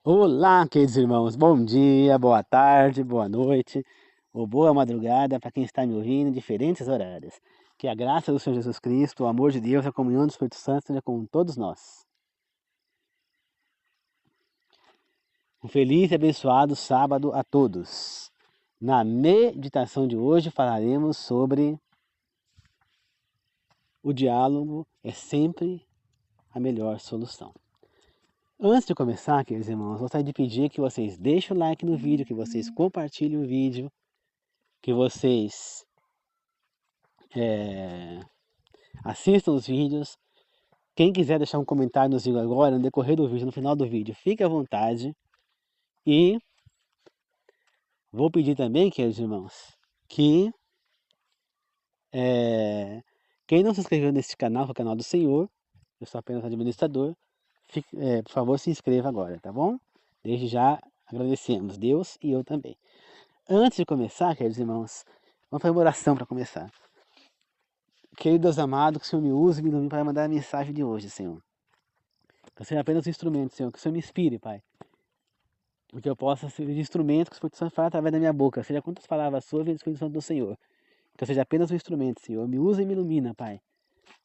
Olá, queridos irmãos, bom dia, boa tarde, boa noite ou boa madrugada para quem está me ouvindo em diferentes horários. Que a graça do Senhor Jesus Cristo, o amor de Deus e a comunhão do Espírito Santo seja com todos nós. Um feliz e abençoado sábado a todos. Na meditação de hoje falaremos sobre o diálogo é sempre a melhor solução. Antes de começar, queridos irmãos, gostaria de pedir que vocês deixem o like no vídeo, que vocês compartilhem o vídeo, que vocês assistam os vídeos. Quem quiser deixar um comentário nos vídeos agora, no decorrer do vídeo, no final do vídeo, fique à vontade. E vou pedir também, queridos irmãos, que quem não se inscreveu nesse canal, que é o canal do Senhor, eu sou apenas administrador, por favor se inscreva agora, tá bom? Desde já agradecemos, Deus e eu também. Antes de começar, queridos irmãos, vamos fazer uma oração para começar. Querido Deus amado, que o Senhor me use e me ilumine para mandar a mensagem de hoje, Senhor. Que eu seja apenas um instrumento, Senhor, que o Senhor me inspire, Pai. Que eu possa ser de instrumento que o Espírito Santo fala através da minha boca, seja quantas palavras suas e do Espírito Santo do Senhor. Que eu seja apenas um instrumento, Senhor. Me usa e me ilumina, Pai.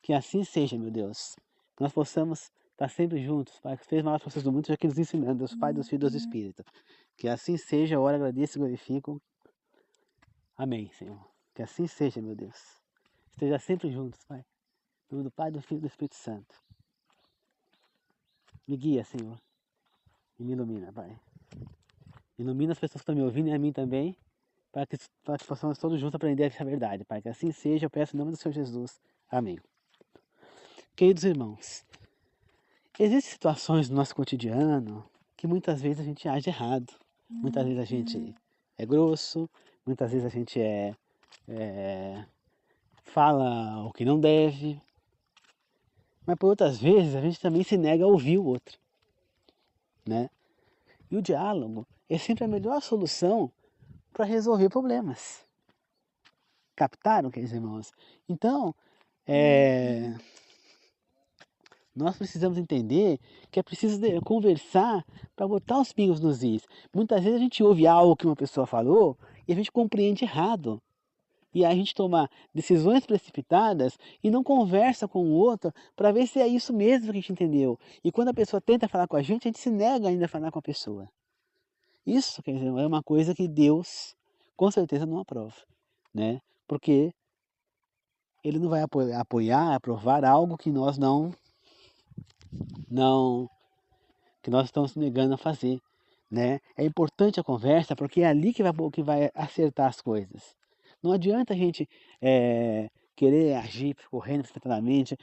Que assim seja, meu Deus. Que nós possamos estar sempre juntos, Pai. Que os três maiores forças do mundo, já que nos ensinando, Deus Pai, Deus Filho, Deus Espírito. Que assim seja, eu oro, agradeço e glorifico. Amém, Senhor. Que assim seja, meu Deus. Esteja sempre juntos, Pai. Em nome do Pai, do Filho e do Espírito Santo. Me guia, Senhor. E me ilumina, Pai. Ilumina as pessoas que estão me ouvindo e a mim também, para que possamos todos juntos aprender essa verdade, Pai. Que assim seja, eu peço em nome do Senhor Jesus. Amém. Queridos irmãos, existem situações no nosso cotidiano que muitas vezes a gente age errado. Muitas vezes a gente é grosso, muitas vezes a gente fala o que não deve, mas por outras vezes a gente também se nega a ouvir o outro, né? E o diálogo é sempre a melhor solução para resolver problemas. Captaram, queridos irmãos? Então, nós precisamos entender que é preciso conversar para botar os pingos nos is. Muitas vezes a gente ouve algo que uma pessoa falou e a gente compreende errado. E aí a gente toma decisões precipitadas e não conversa com o outro para ver se é isso mesmo que a gente entendeu. E quando a pessoa tenta falar com a gente se nega ainda a falar com a pessoa. Isso, quer dizer, é uma coisa que Deus com certeza não aprova, né? Porque Ele não vai apoiar, aprovar algo que nós que nós estamos negando a fazer, né? É importante a conversa porque é ali que vai acertar as coisas. Não adianta a gente querer agir correndo precipitadamente,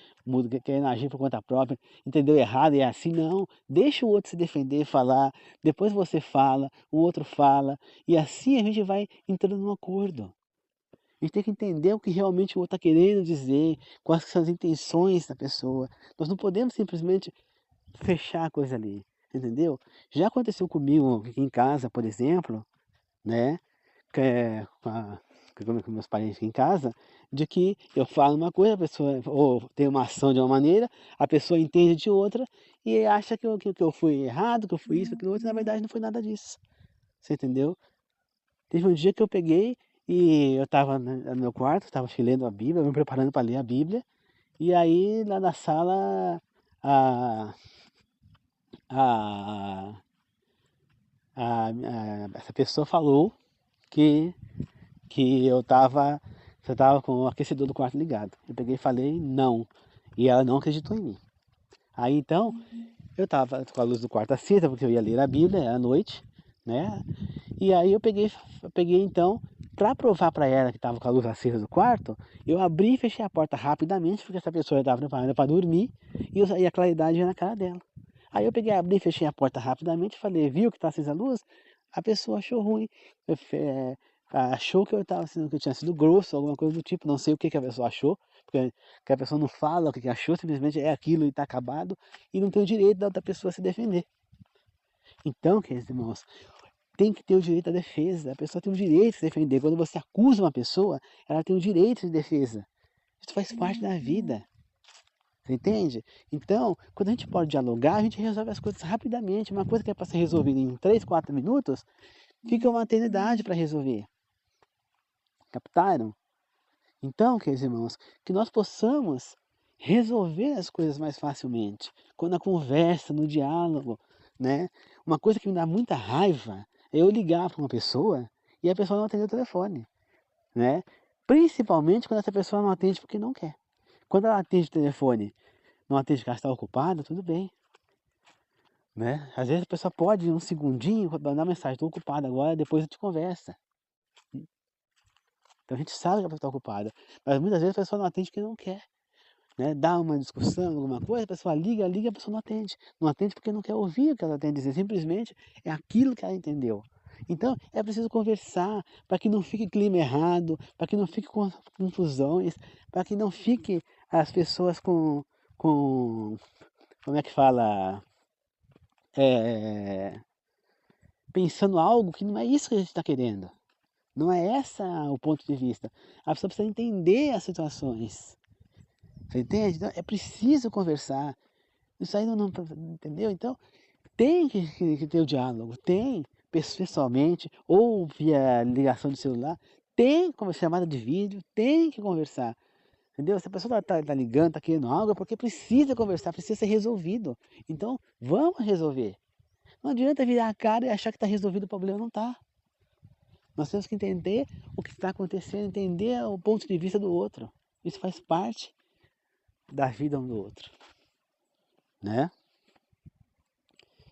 querendo agir por conta própria, entendeu errado, é assim, não. Deixa o outro se defender, falar, depois você fala, o outro fala, e assim a gente vai entrando num acordo. A gente tem que entender o que realmente o outro está querendo dizer, quais são as intenções da pessoa. Nós não podemos simplesmente fechar a coisa ali, entendeu? Já aconteceu comigo aqui em casa, por exemplo, né? Com meus parentes aqui em casa, de que eu falo uma coisa, a pessoa ou tem uma ação de uma maneira, a pessoa entende de outra e acha que eu fui errado, que eu fui isso, aquilo outro, na verdade não foi nada disso. Você entendeu? Teve um dia que eu peguei e eu estava no meu quarto, estava lendo a Bíblia, me preparando para ler a Bíblia, e aí lá na sala a, a, essa pessoa falou que você estava com o aquecedor do quarto ligado. Eu peguei e falei não, e ela não acreditou em mim. Aí então, eu estava com a luz do quarto acesa, porque eu ia ler a Bíblia à noite, né? E aí eu peguei então, para provar para ela que estava com a luz acesa do quarto, eu abri e fechei a porta rapidamente, porque essa pessoa estava preparando para dormir, e a claridade ia na cara dela. Aí eu peguei, abri e fechei a porta rapidamente, falei, viu que está acesa a luz? A pessoa achou ruim, achou que que eu tinha sido grosso, alguma coisa do tipo, não sei o que a pessoa achou, porque a pessoa não fala o que achou, simplesmente é aquilo e está acabado, e não tem o direito da outra pessoa se defender. Então, queridos irmãos, tem que ter o direito à defesa, a pessoa tem o direito de se defender. Quando você acusa uma pessoa, ela tem o direito de defesa. Isso faz parte da vida. Você entende? Então, quando a gente pode dialogar, a gente resolve as coisas rapidamente. Uma coisa que é para ser resolvida em 3, 4 minutos, fica uma eternidade para resolver. Captaram? Então, queridos irmãos, que nós possamos resolver as coisas mais facilmente, quando a conversa, no diálogo, né? Uma coisa que me dá muita raiva é eu ligar para uma pessoa e a pessoa não atender o telefone, né? Principalmente quando essa pessoa não atende porque não quer. Quando ela atende o telefone, não atende porque ela está ocupada, tudo bem, né? Às vezes a pessoa pode, um segundinho, mandar mensagem, estou ocupada agora, depois a gente conversa. Então a gente sabe que a pessoa está ocupada, mas muitas vezes a pessoa não atende porque não quer. Né? Dá uma discussão, alguma coisa, a pessoa liga, liga, a pessoa não atende. Não atende porque não quer ouvir o que ela tem a dizer, simplesmente é aquilo que ela entendeu. Então, é preciso conversar para que não fique clima errado, para que não fique confusões, para que não fique as pessoas com como é que fala, é, pensando algo que não é isso que a gente está querendo. Não é esse o ponto de vista. A pessoa precisa entender as situações. Você entende? Então, é preciso conversar. Isso aí não entendeu? Então, tem que ter o diálogo, tem, pessoalmente, ou via ligação de celular, tem como chamada de vídeo, tem que conversar, entendeu? Se a pessoa tá ligando, tá querendo algo, é porque precisa conversar, precisa ser resolvido. Então, vamos resolver. Não adianta virar a cara e achar que está resolvido o problema, não está. Nós temos que entender o que está acontecendo, entender o ponto de vista do outro. Isso faz parte da vida um do outro, né?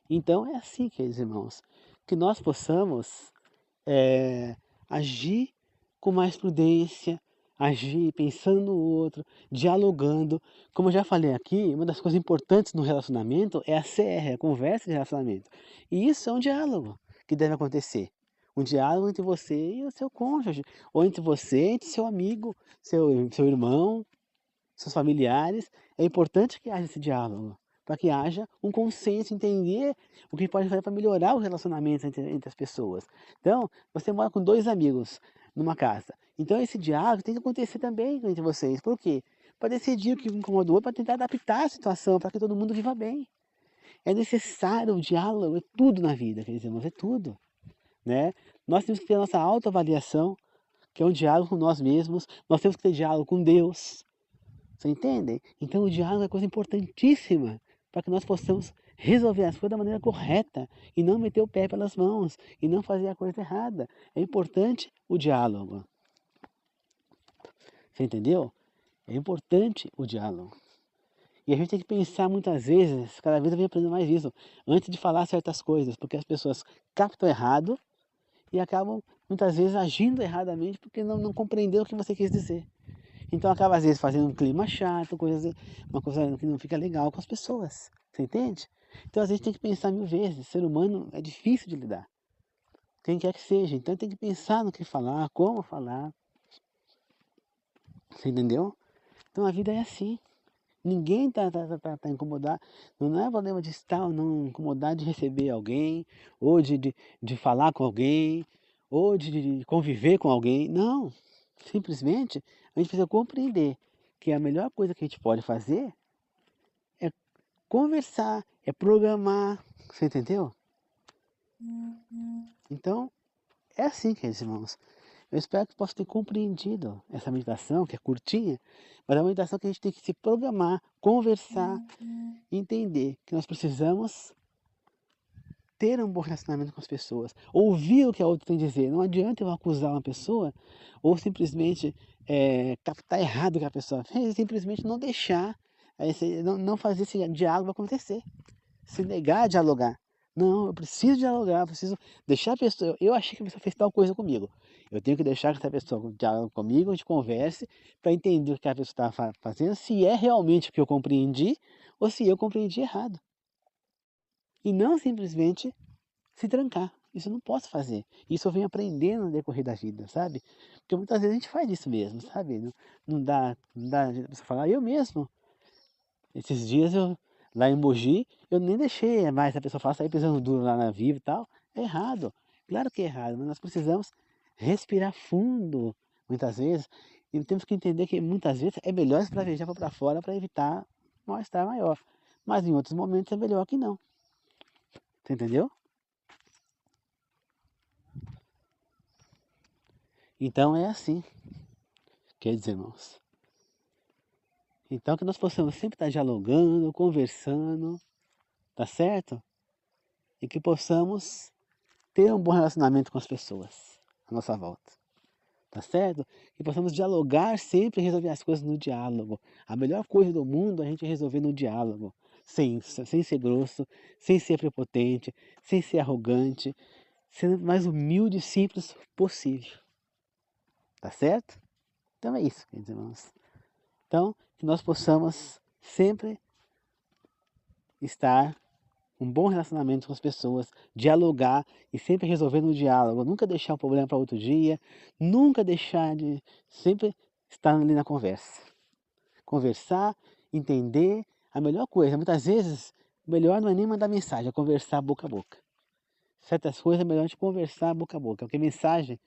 Então é assim, queridos irmãos, que nós possamos agir com mais prudência, agir pensando no outro, dialogando. Como eu já falei aqui, uma das coisas importantes no relacionamento é a CR, a conversa de relacionamento. E isso é um diálogo que deve acontecer. Um diálogo entre você e o seu cônjuge, ou entre você, entre seu amigo, seu irmão, seus familiares. É importante que haja esse diálogo, para que haja um consenso, entender o que pode fazer para melhorar o relacionamento entre as pessoas. Então, você mora com 2 amigos numa casa. Então, esse diálogo tem que acontecer também entre vocês. Por quê? Para decidir o que incomoda o outro, para tentar adaptar a situação, para que todo mundo viva bem. É necessário o diálogo, é tudo na vida, quer dizer, é tudo. Né? Nós temos que ter a nossa autoavaliação, que é um diálogo com nós mesmos. Nós temos que ter diálogo com Deus. Você entende? Então o diálogo é coisa importantíssima para que nós possamos resolver as coisas da maneira correta e não meter o pé pelas mãos e não fazer a coisa errada. É importante o diálogo. Você entendeu? É importante o diálogo. E a gente tem que pensar muitas vezes, cada vez eu venho aprendendo mais isso, antes de falar certas coisas, porque as pessoas captam errado e acabam muitas vezes agindo erradamente porque não compreenderam o que você quis dizer. Então acaba às vezes fazendo um clima chato, uma coisa que não fica legal com as pessoas. Você entende? Então às vezes tem que pensar 1000 vezes. Ser humano é difícil de lidar. Quem quer que seja. Então tem que pensar no que falar, como falar. Você entendeu? Então a vida é assim. Ninguém tá incomodado. Não é problema de estar ou não incomodado de receber alguém, ou de falar com alguém, ou de conviver com alguém. Não. Simplesmente a gente precisa compreender que a melhor coisa que a gente pode fazer é conversar, é programar. Você entendeu? Então, é assim, queridos irmãos. Eu espero que possa ter compreendido essa meditação, que é curtinha, mas é uma meditação que a gente tem que se programar, conversar, entender que nós precisamos ter um bom relacionamento com as pessoas, ouvir o que a outra tem a dizer. Não adianta eu acusar uma pessoa ou simplesmente captar errado o que a pessoa fez e simplesmente não deixar, não fazer esse diálogo acontecer, se negar a dialogar. Não, eu preciso dialogar, eu preciso deixar a pessoa. Eu achei que a pessoa fez tal coisa comigo. Eu tenho que deixar que essa pessoa dialogue comigo, a gente converse, para entender o que a pessoa está fazendo, se é realmente o que eu compreendi ou se eu compreendi errado. E não simplesmente se trancar. Isso eu não posso fazer. Isso eu venho aprendendo no decorrer da vida, sabe? Porque muitas vezes a gente faz isso mesmo, sabe? Não dá pra você falar. Eu mesmo, esses dias lá em Mogi, eu nem deixei mais a pessoa falar, sair pisando duro lá na Vivo e tal. É errado. Claro que é errado, mas nós precisamos respirar fundo, muitas vezes. E temos que entender que muitas vezes é melhor esbravejar para fora para evitar mal-estar maior. Mas em outros momentos é melhor que não. Você entendeu? Então é assim, queridos irmãos. Então que nós possamos sempre estar dialogando, conversando, tá certo? E que possamos ter um bom relacionamento com as pessoas à nossa volta. Tá certo? Que possamos dialogar sempre e resolver as coisas no diálogo. A melhor coisa do mundo é a gente resolver no diálogo. Sem ser grosso, sem ser prepotente, sem ser arrogante, sendo o mais humilde e simples possível. Tá certo? Então é isso, queridos irmãos. Então, que nós possamos sempre estar um bom relacionamento com as pessoas, dialogar e sempre resolver no diálogo, nunca deixar o problema para outro dia, nunca deixar de sempre estar ali na conversa. Conversar, entender, a melhor coisa, muitas vezes, o melhor não é nem mandar mensagem, é conversar boca a boca. Certas coisas é melhor a gente conversar boca a boca, porque mensagem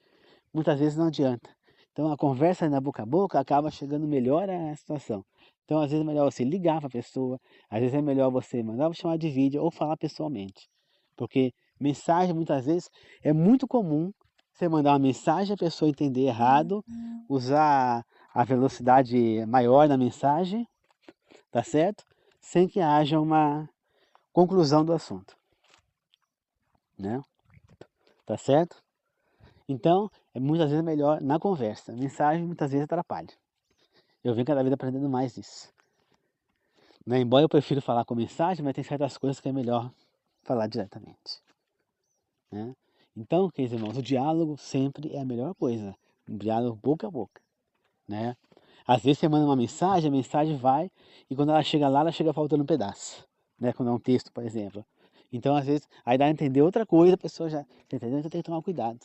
muitas vezes não adianta. Então a conversa na boca a boca acaba chegando melhor à situação. Então às vezes é melhor você ligar para a pessoa, às vezes é melhor você mandar uma chamada de vídeo ou falar pessoalmente. Porque mensagem muitas vezes é muito comum você mandar uma mensagem, a pessoa entender errado, usar a velocidade maior na mensagem, tá certo? Sem que haja uma conclusão do assunto, né? Tá certo? Então, é muitas vezes melhor na conversa. Mensagem muitas vezes atrapalha. Eu venho cada vez aprendendo mais isso. Né? Embora eu prefiro falar com mensagem, mas tem certas coisas que é melhor falar diretamente. Né? Então, queridos irmãos, o diálogo sempre é a melhor coisa. Um diálogo boca a boca. Né? Às vezes você manda uma mensagem, a mensagem vai, e quando ela chega lá, ela chega faltando um pedaço. Né? Quando é um texto, por exemplo. Então, às vezes, aí dá a entender outra coisa, a pessoa já... Entendeu? Então tem que tomar cuidado.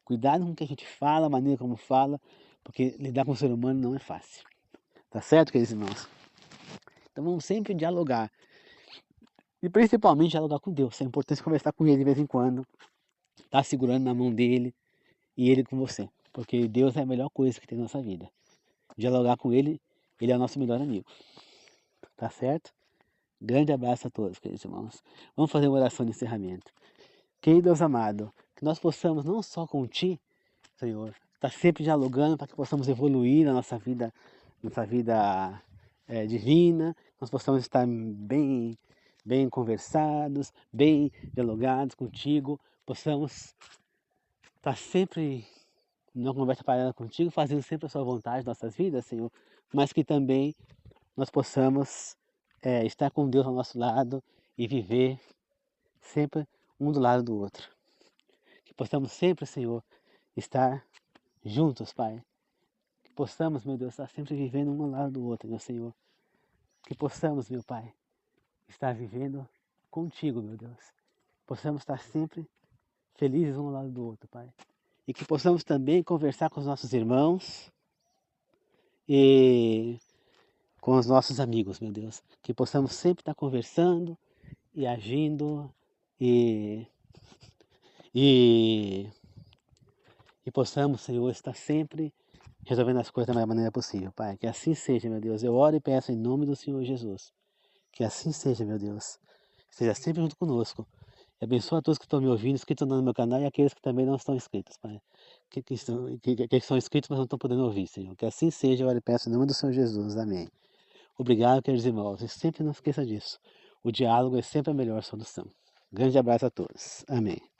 Cuidado com o que a gente fala, a maneira como fala, porque lidar com o ser humano não é fácil. Tá certo, queridos irmãos? Então vamos sempre dialogar. E principalmente dialogar com Deus. É importante conversar com Ele de vez em quando. Tá segurando na mão dele e Ele com você. Porque Deus é a melhor coisa que tem na nossa vida. Dialogar com Ele, Ele é o nosso melhor amigo. Tá certo? Grande abraço a todos, queridos irmãos. Vamos fazer uma oração de encerramento. Querido Deus amado, que nós possamos não só com Ti, Senhor, estar sempre dialogando para que possamos evoluir na nossa vida divina, nós possamos estar bem conversados, bem dialogados contigo, possamos estar sempre numa conversa paralela contigo, fazendo sempre a sua vontade em nossas vidas, Senhor, mas que também nós possamos estar com Deus ao nosso lado e viver sempre um do lado do outro. Que possamos sempre, Senhor, estar juntos, Pai. Que possamos, meu Deus, estar sempre vivendo um ao lado do outro, meu Senhor. Que possamos, meu Pai, estar vivendo contigo, meu Deus. Possamos estar sempre felizes um ao lado do outro, Pai. E que possamos também conversar com os nossos irmãos e com os nossos amigos, meu Deus. Que possamos sempre estar conversando e agindo e possamos, Senhor, estar sempre resolvendo as coisas da melhor maneira possível, Pai. Que assim seja, meu Deus. Eu oro e peço em nome do Senhor Jesus. Que assim seja, meu Deus. Esteja sempre junto conosco. E abençoa a todos que estão me ouvindo, inscritos no meu canal e aqueles que também não estão inscritos, Pai. Que estão inscritos, mas não estão podendo ouvir, Senhor. Que assim seja, eu oro e peço em nome do Senhor Jesus. Amém. Obrigado, queridos irmãos. E sempre não esqueça disso. O diálogo é sempre a melhor solução. Grande abraço a todos. Amém.